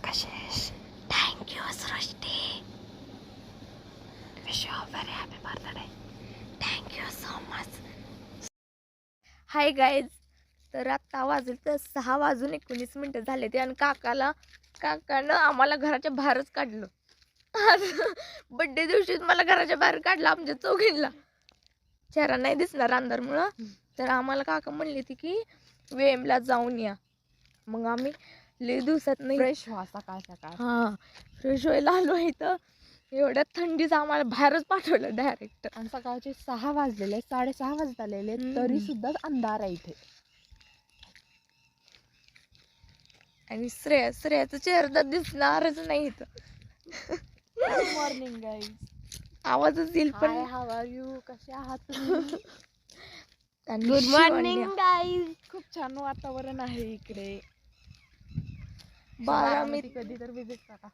Ashish, thank you Srushti, wish you very happy birthday, thank you so much. Hi guys, तर आत्ता वाजले तर 6:19 झाले ते आणि काकानं आम्हाला घराच्या बाहेरच काढलं. आज बड्डे दिवशीच मला घराच्या बाहेर काढलं आमच्या चौघींना. चेहरा नाही दिसणार अंधारमुळं. तर आम्हाला काका म्हणले ती की वेमला जाऊन या. मग आम्ही लई दिवसात नाही फ्रेश व्हा सकाळ सकाळ. हां फ्रेश व्हायला आलो इथं. एवढ्या थंडीच आम्हाला बाहेरच पाठवलं डायरेक्ट. आणि सकाळचे 6 वाजलेले, 6:30 वाजत आलेले तरी सुद्धा अंधार आहे इथे. आणि श्रेयाचा चेहरा दिसणारच नाही इथं. Good morning guys. आवाजच येईल पण. हाय, हाऊ आर यू, कसे आहात तुम्ही? Good morning guys. खूप छान वातावरण आहे इकडे. बारामती कधी तर विजिट करा.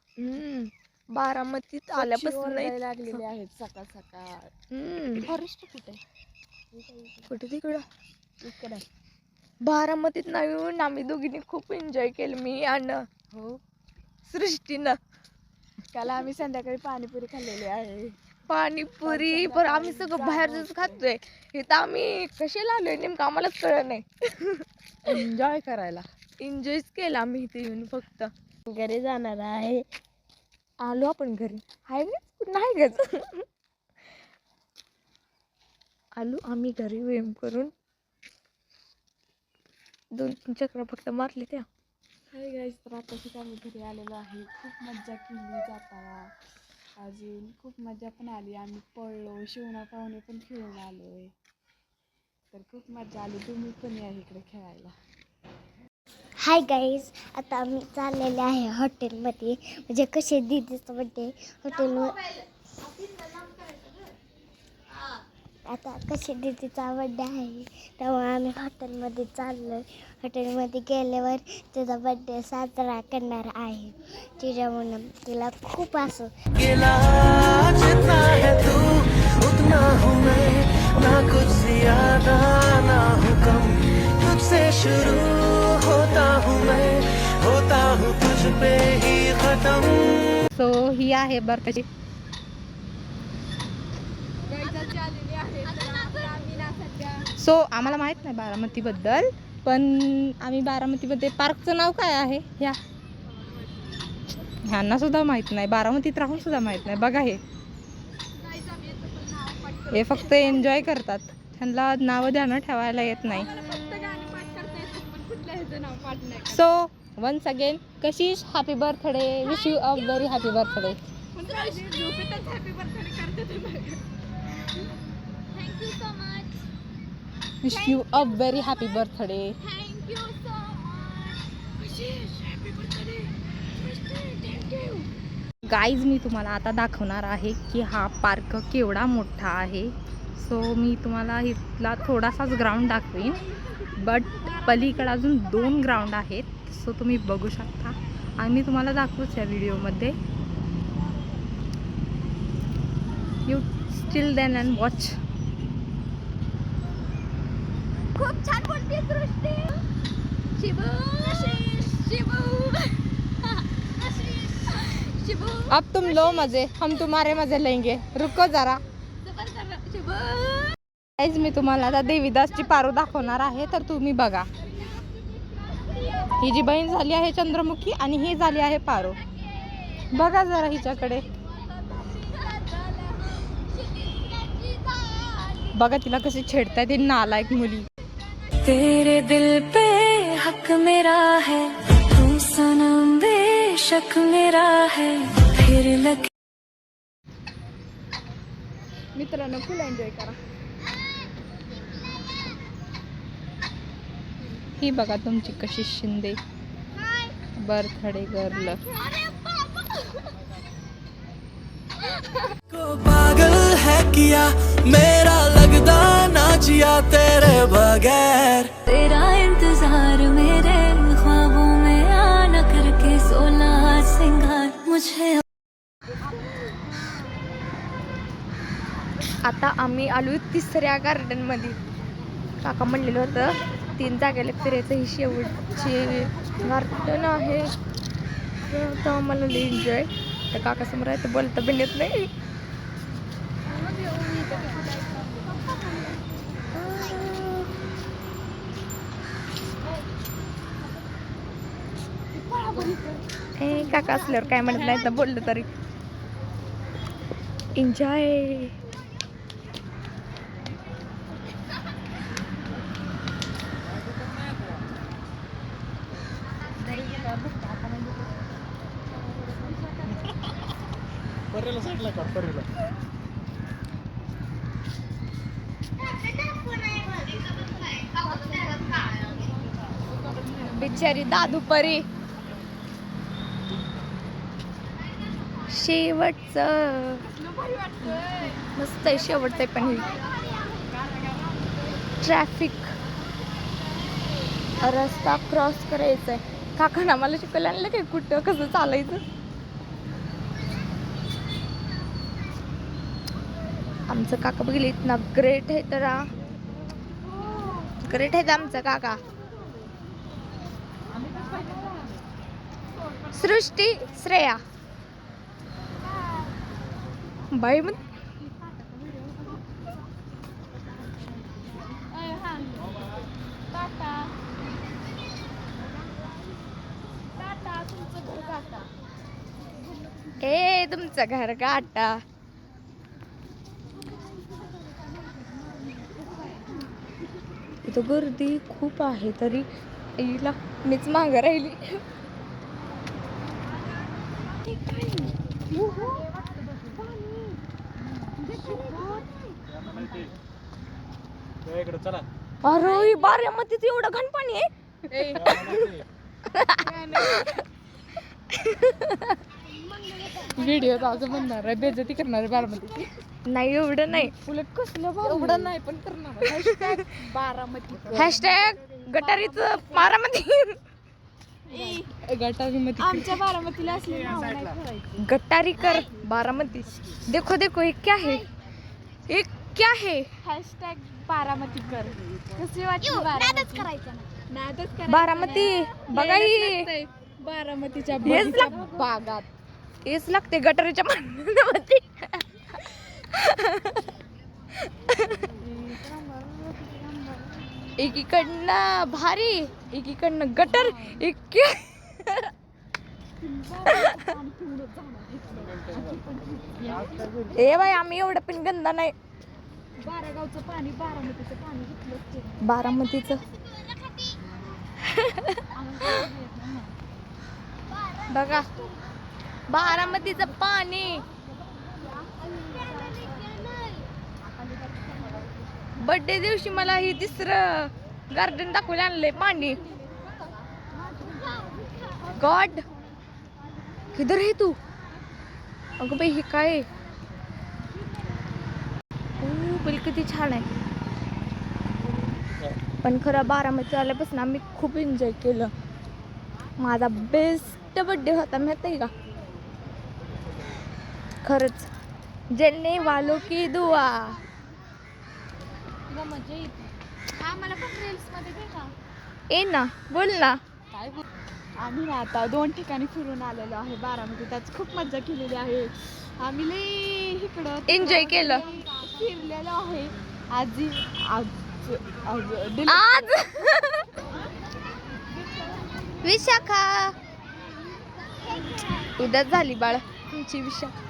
बारामतीत आल्यापासून नाही लागलेले आहेत सकाळ सकाळ. फॉरेस्ट कुठे तिकडं इकडे बारामतीत नाही येऊन आम्ही दोघींनी खूप एन्जॉय केलं. मी आणि हो सृष्टीनं. काल आम्ही संध्याकाळी पाणीपुरी खाल्लेली आहे. पाणीपुरी पण आम्ही सगळं बाहेरच खातोय. इथं आम्ही कशाला आलोय नेमकं आम्हालाच कळलं नाही. एन्जॉय करायला एन्जॉयच केला आम्ही इथे येऊन. फक्त घरी जाणार आहे. आलो आपण घरी. हाय नाही गच आलो आम्ही घरी वेम करून 2-3 चक्र फक्त मारले त्या. हाय गाईज, तर आता आम्ही घरी आलेलो आहे. खूप मज्जा केली जाताना. अजून खूप मजा पण आली. आम्ही पळलो, शिवणा पाहुणे पण खेळून आलोय. तर खूप मजा आली. तुम्ही पण या इकडे खेळायला. हाय गाईज, आता आम्ही चाललेले आहे हॉटेलमध्ये. म्हणजे कसे दीदीचं बड्डे हॉटेलमध्ये. आता कसे दीदीचा बड्डे आहे तेव्हा आम्ही हॉटेलमध्ये चाललो. हॉटेलमध्ये गेल्यावर तिचा बड्डे साजरा करणार आहे. तिच्यामुळं तिला खूप असं सो ही आहे बर्थडे. सो आम्हाला माहित नाही बारामतीबद्दल, पण आम्ही बारामतीमध्ये पार्कचं नाव काय आहे ह्यांना सुद्धा माहित नाही. बारामतीत राहून सुद्धा माहित नाही. बघा हे फक्त एन्जॉय करतात. त्यांना नाव ध्यान ठेवायला येत नाही. So once again Kashish, happy birthday. Wish you a very happy birthday. Wish you a very happy birthday. Guys, मी तुम्हाला आता दाखवणार आहे की हा पार्क केवढा मोठा आहे. सो मी तुम्हाला इथला थोडासाच ग्राउंड दाखवीन, बट पलीकडे अजून 2 ग्राउंड आहेत. सो तुम्ही बघू शकता आणि मी तुम्हाला दाखवूच या व्हिडिओमध्ये. You still then and watch. खूप छान बोलते सृष्टी. शिबू शिबू अब तुम लो मजे, हम तुम्हारे मजे लेंगे. रुको जरा. गाईज, मी तुम्हाला आता देवीदासची पारो दाखवणार आहे, तर तुम्ही बघा. ही जी बहीण झाली आहे चंद्रमुखी आणि ही झाली आहे पारो. बघा जरा हिच्याकडे. बघा तिला कशी छेडताय ते नालायक मुली. तेरे दिल पे हक मेरा है, तू सनम बेशक मेरा है. फिर लग मित्रांनो, फुल एन्जॉय करा. ही बघा तुमची कशी शिंदे बर्थडे गर्ल. को पागल है किया मेरा लगदा ना जिया तेरे बगैर. तेरा इंतजार मेरे ख्वाबों में आना करके 16 सिंगार मुझे. आता आम्ही आलो 3ऱ्या गार्डन मध्ये. काका म्हणलेलं होतं 3 जागेला फिरायचं. ही शेवटची गार्डन आहे. तेव्हा मला लई एन्जॉय. त्या काकासमोर आहे तर बोलता पण येत नाही. काका असल्यावर काय म्हणत नाही तर बोललं तरी एन्जॉय. बिचारी दादू परी. शेवटचं मस्त आहे, शेवटचं आहे पण ट्रॅफिक रस्ता क्रॉस करायचा आहे. काकांना मला शिकायला आणलं काय कुठं कसं चालायचं. आमचं काका बघितलं इतना ग्रेट आहे तर ग्रेट आहे आमचं काका. सृष्टी श्रेया बाई मग ए तुमचं घर गाठा. इथं गर्दी खूप आहे तरी हिला मीच मागं राहिली. अरे बारामतीत एवढं घन पाणी आहे. व्हिडिओ असं म्हणणार आहे, बेइज्जती करणार आहे बारामती. नाही एवढं नाही, उलट कसलं एवढं नाही पण करणार. बारामती हॅशटॅग गटारीचं बारामती. गटारीमध्ये आमच्या बारामतीला असले नाव नाही ठेवायचे. गटारी कर बारामती. देखो देखो ये क्या है, ये क्या है. हॅशटॅग बारामतीकर. कसे वाटते बारामती करायचं नादच करायचं. बारामती बघा ही बारामतीच्या हेच बागात हेच लागते गटारीच्या बारामती. एकीकडनं भारी एकीकडनं गटर ए बाई आम्ही एवढं पण गंदा नाही. बारागावचं पाणी बारामतीचं पाणी घेतलं. बारामतीचं बघा बारामतीचं पाणी. बर्थडे दिवशी मला ही तिसरं गार्डन दाखवायला आणलंय पाणी. गॉड किधर है तू. अगं बाई हे काय बिल किती छान आहे. पण खरं बारामती आल्यापासून आम्ही खूप एन्जॉय केलं. माझा बेस्ट बर्थडे होता माहिती आहे का. खरंच जलने वालों की दुआ. मजा येते. हा मला पण रील्स मध्ये भेटा. ए ना बोल ना. काय आम्ही ना आता 2 ठिकाणी फिरून आलेलो आहे बारामती. त्याच खूप मजा केलेली आहे. आम्ही लई इकडं एन्जॉय केलं. फिरलेलो आहे. आज आज विशाखा उद्याच झाली बाळ तुमची विशाखा.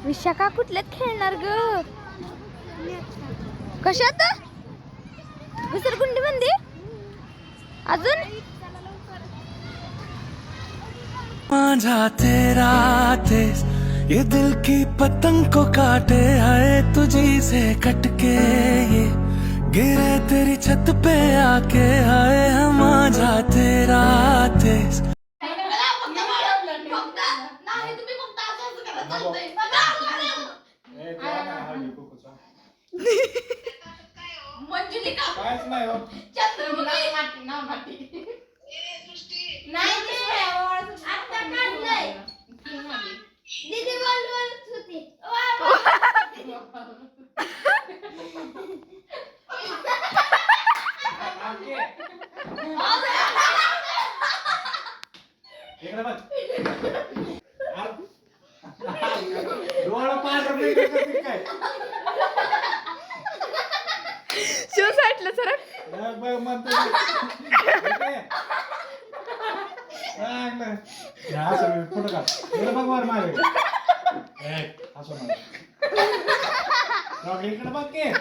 विशाखा कुठल्यात खेळणार ग. कशात घसरगुंडी बंदी अजून. मांझा तेरा तेज ये दिल की पतंग को काटे आए तुझी से कटके ये गिरे तेरी छत पे आके आए हम मांझा तेरा तेज. शिव साठलं सर फोटो काढ बघ वर मागे इकडे बघ के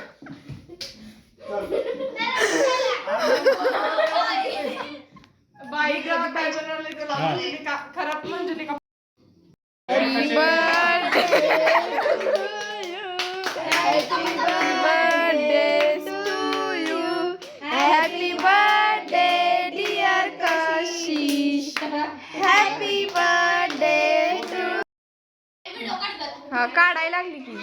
बाई काय बनवले तुला खराब म्हणजे ते happy birthday dear Kashish happy birthday to हा काढायला लागली की